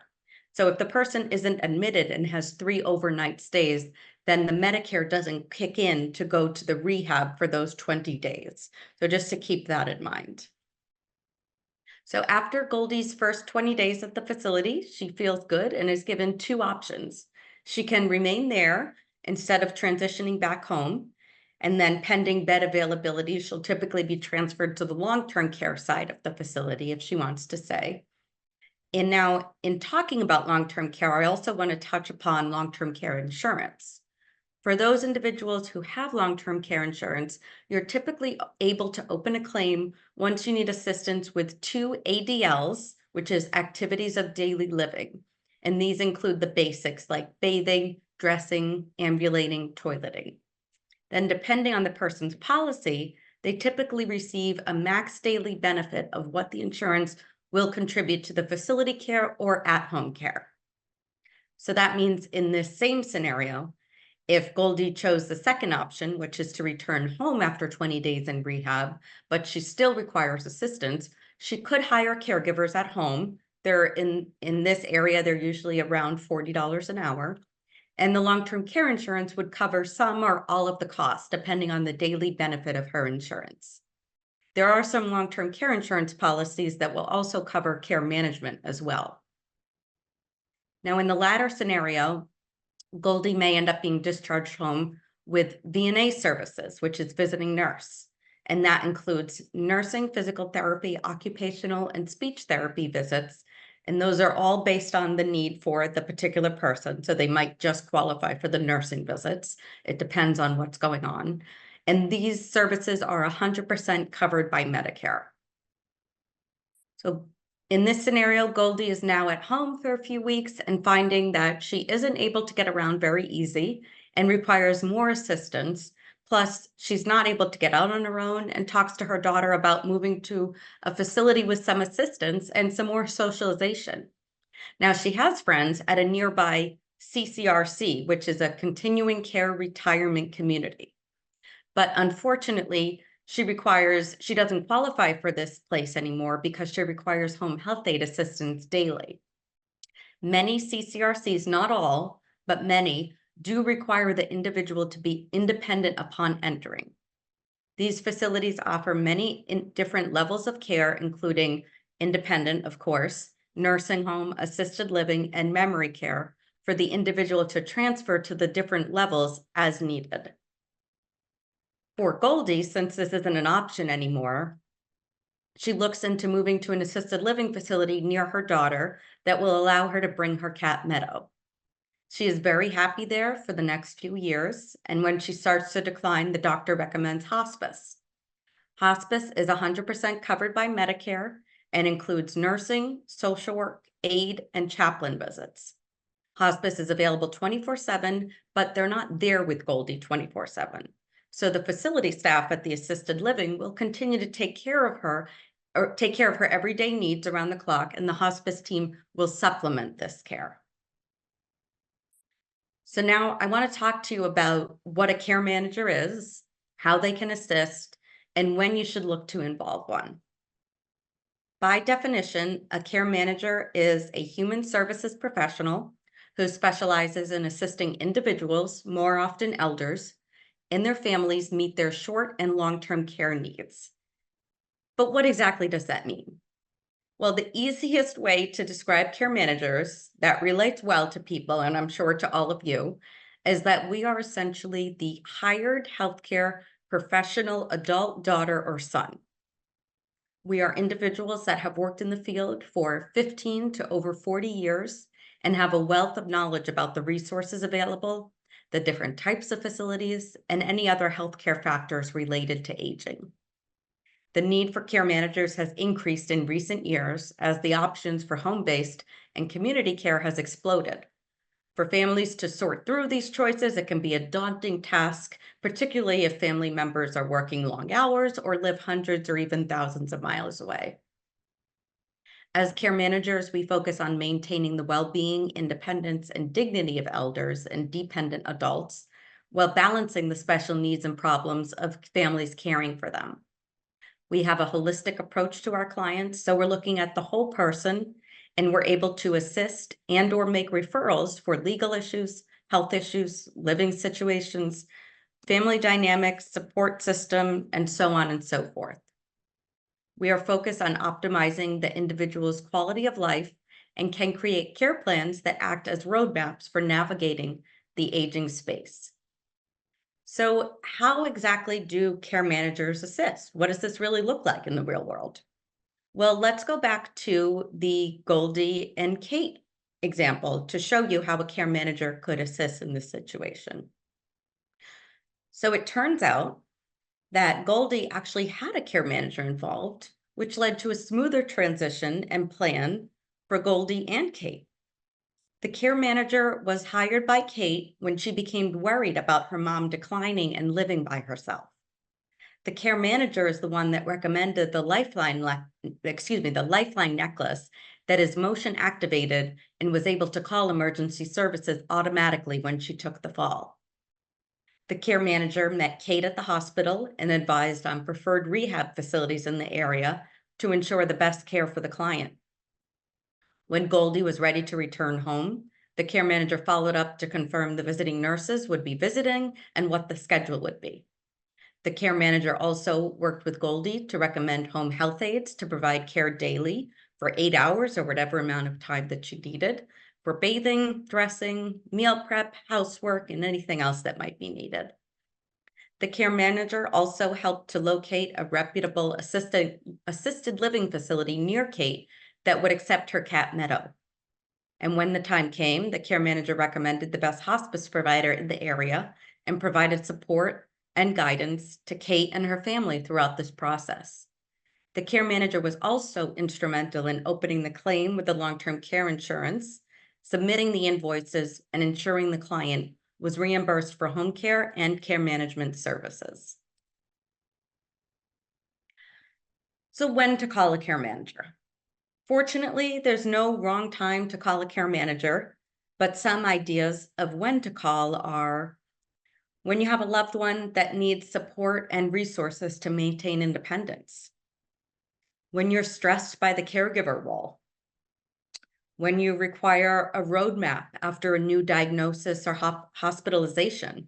So if the person isn't admitted and has 3 overnight stays, then the Medicare doesn't kick in to go to the rehab for those 20 days. So just to keep that in mind. So after Goldie's first 20 days at the facility, she feels good and is given 2 options. She can remain there instead of transitioning back home. And then pending bed availability, she'll typically be transferred to the long-term care side of the facility if she wants to stay. And now, in talking about long-term care, I also want to touch upon long-term care insurance. For those individuals who have long-term care insurance, you're typically able to open a claim once you need assistance with 2 ADLs, which is activities of daily living. And these include the basics like bathing, dressing, ambulating, toileting. Then, depending on the person's policy, they typically receive a max daily benefit of what the insurance will contribute to the facility care or at-home care. So that means in this same scenario, if Goldie chose the second option, which is to return home after 20 days in rehab, but she still requires assistance, she could hire caregivers at home. They're in this area, they're usually around $40 an hour. And the long-term care insurance would cover some or all of the costs, depending on the daily benefit of her insurance. There are some long-term care insurance policies that will also cover care management as well. Now, in the latter scenario, Goldie may end up being discharged home with VNA services, which is visiting nurse. And that includes nursing, physical therapy, occupational, and speech therapy visits. And those are all based on the need for the particular person. So they might just qualify for the nursing visits. It depends on what's going on. And these services are 100% covered by Medicare. So in this scenario, Goldie is now at home for a few weeks and finding that she isn't able to get around very easy and requires more assistance, Plus, she's not able to get out on her own and talks to her daughter about moving to a facility with some assistance and some more socialization. Now, she has friends at a nearby CCRC, which is a continuing care retirement community. But unfortunately, she doesn't qualify for this place anymore because she requires home health aide assistance daily. Many CCRCs, not all, but many, do require the individual to be independent upon entering. These facilities offer many different levels of care, including independent, of course, nursing home, assisted living, and memory care for the individual to transfer to the different levels as needed. For Goldie, since this isn't an option anymore, she looks into moving to an assisted living facility near her daughter that will allow her to bring her cat Meadow. She is very happy there for the next few years, and when she starts to decline, the doctor recommends hospice. Hospice is 100% covered by Medicare and includes nursing, social work, aid, and chaplain visits. Hospice is available 24/7, but they're not there with Goldie 24/7. So the facility staff at the assisted living will continue to take care of her everyday needs around the clock, and the hospice team will supplement this care. So now I want to talk to you about what a care manager is, how they can assist, and when you should look to involve one. By definition, a care manager is a human services professional who specializes in assisting individuals, more often elders, and their families meet their short and long-term care needs. But what exactly does that mean? Well, the easiest way to describe care managers that relates well to people, and I'm sure to all of you, is that we are essentially the hired healthcare professional adult daughter or son. We are individuals that have worked in the field for 15 to over 40 years and have a wealth of knowledge about the resources available, the different types of facilities, and any other healthcare factors related to aging. The need for care managers has increased in recent years as the options for home-based and community care has exploded. For families to sort through these choices, it can be a daunting task, particularly if family members are working long hours or live hundreds or even thousands of miles away. As care managers, we focus on maintaining the well-being, independence, and dignity of elders and dependent adults, while balancing the special needs and problems of families caring for them. We have a holistic approach to our clients, so we're looking at the whole person, and we're able to assist and or make referrals for legal issues, health issues, living situations, family dynamics, support system, and so on and so forth. We are focused on optimizing the individual's quality of life and can create care plans that act as roadmaps for navigating the aging space. So how exactly do care managers assist? What does this really look like in the real world? Well, let's go back to the Goldie and Kate example to show you how a care manager could assist in this situation. So it turns out that Goldie actually had a care manager involved, which led to a smoother transition and plan for Goldie and Kate. The care manager was hired by Kate when she became worried about her mom declining and living by herself. The care manager is the one that recommended the lifeline necklace that is motion activated and was able to call emergency services automatically when she took the fall. The care manager met Kate at the hospital and advised on preferred rehab facilities in the area to ensure the best care for the client. When Goldie was ready to return home, the care manager followed up to confirm the visiting nurses would be visiting and what the schedule would be. The care manager also worked with Goldie to recommend home health aides to provide care daily for 8 hours or whatever amount of time that she needed for bathing, dressing, meal prep, housework, and anything else that might be needed. The care manager also helped to locate a reputable assisted living facility near Kate that would accept her cat Meadow. And when the time came, the care manager recommended the best hospice provider in the area and provided support and guidance to Kate and her family throughout this process. The care manager was also instrumental in opening the claim with the long-term care insurance, submitting the invoices, and ensuring the client was reimbursed for home care and care management services. So when to call a care manager? Fortunately, there's no wrong time to call a care manager, but some ideas of when to call are when you have a loved one that needs support and resources to maintain independence, when you're stressed by the caregiver role, when you require a roadmap after a new diagnosis or hospitalization,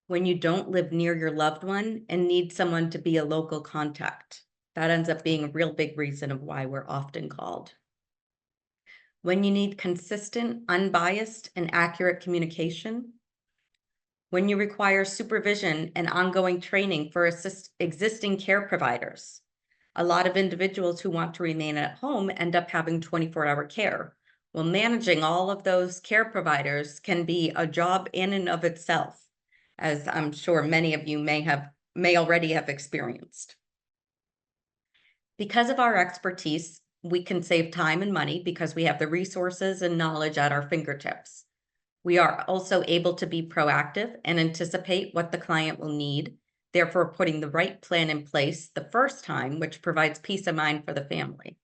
when you don't live near your loved one and need someone to be a local contact. That ends up being a real big reason of why we're often called. When you need consistent, unbiased, and accurate communication, when you require supervision and ongoing training for existing care providers. A lot of individuals who want to remain at home end up having 24-hour care. Well, managing all of those care providers can be a job in and of itself, as I'm sure many of you may already have experienced. Because of our expertise, we can save time and money because we have the resources and knowledge at our fingertips. We are also able to be proactive and anticipate what the client will need, therefore putting the right plan in place the first time, which provides peace of mind for the family.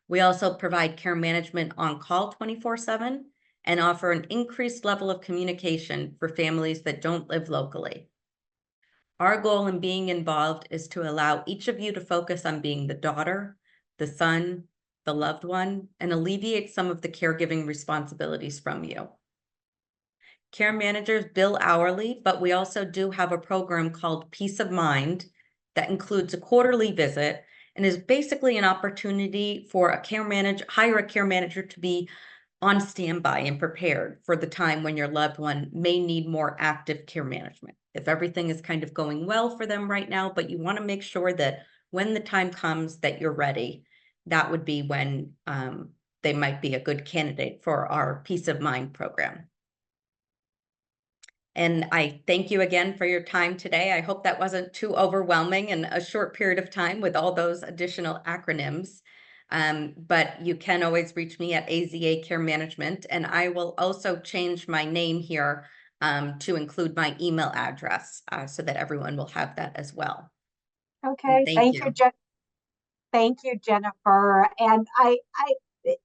We also provide care management on call 24/7 and offer an increased level of communication for families that don't live locally. Our goal in being involved is to allow each of you to focus on being the daughter, the son, the loved one, and alleviate some of the caregiving responsibilities from you. Care managers bill hourly, but we also do have a program called Peace of Mind that includes a quarterly visit and is basically an opportunity for hire a care manager to be on standby and prepared for the time when your loved one may need more active care management. If everything is kind of going well for them right now, but you want to make sure that when the time comes that you're ready, that would be when they might be a good candidate for our Peace of Mind program. And I thank you again for your time today. I hope that wasn't too overwhelming in a short period of time with all those additional acronyms. But you can always reach me at AZA Care Management, and I will also change my name here to include my email address so that everyone will have that as well. Okay, And thank you. Thank you, Jennifer. And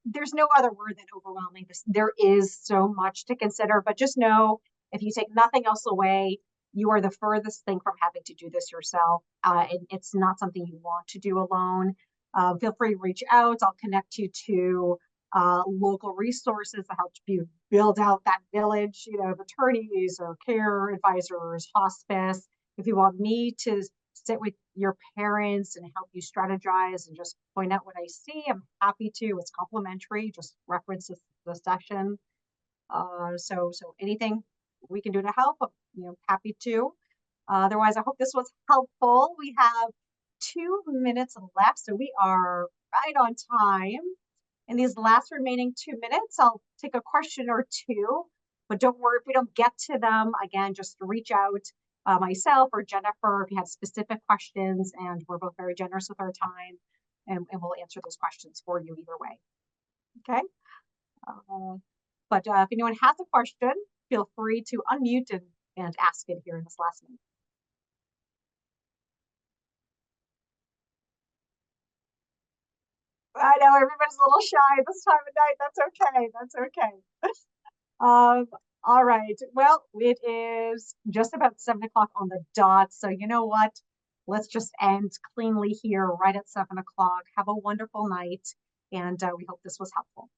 there's no other word than overwhelming. There is so much to consider, but just know if you take nothing else away, you are the furthest thing from having to do this yourself. And it's not something you want to do alone. Feel free to reach out. I'll connect you to local resources to help you build out that village, of attorneys or care advisors, hospice. If you want me to sit with your parents and help you strategize and just point out what I see, I'm happy to. It's complimentary. Just reference the session. So anything we can do to help, happy to. Otherwise, I hope this was helpful. We have 2 minutes left, so we are right on time. In these last remaining 2 minutes, I'll take a question or two, but don't worry if we don't get to them. Again, just reach out, myself or Jennifer, if you have specific questions, and we're both very generous with our time, and we'll answer those questions for you either way. Okay. But if anyone has a question, feel free to unmute and ask it here in this last minute. I know everybody's a little shy this time of night. That's okay. That's okay. All right. Well, it is just about 7 o'clock on the dot. So you know what? Let's just end cleanly here right at 7 o'clock. Have a wonderful night. And we hope this was helpful.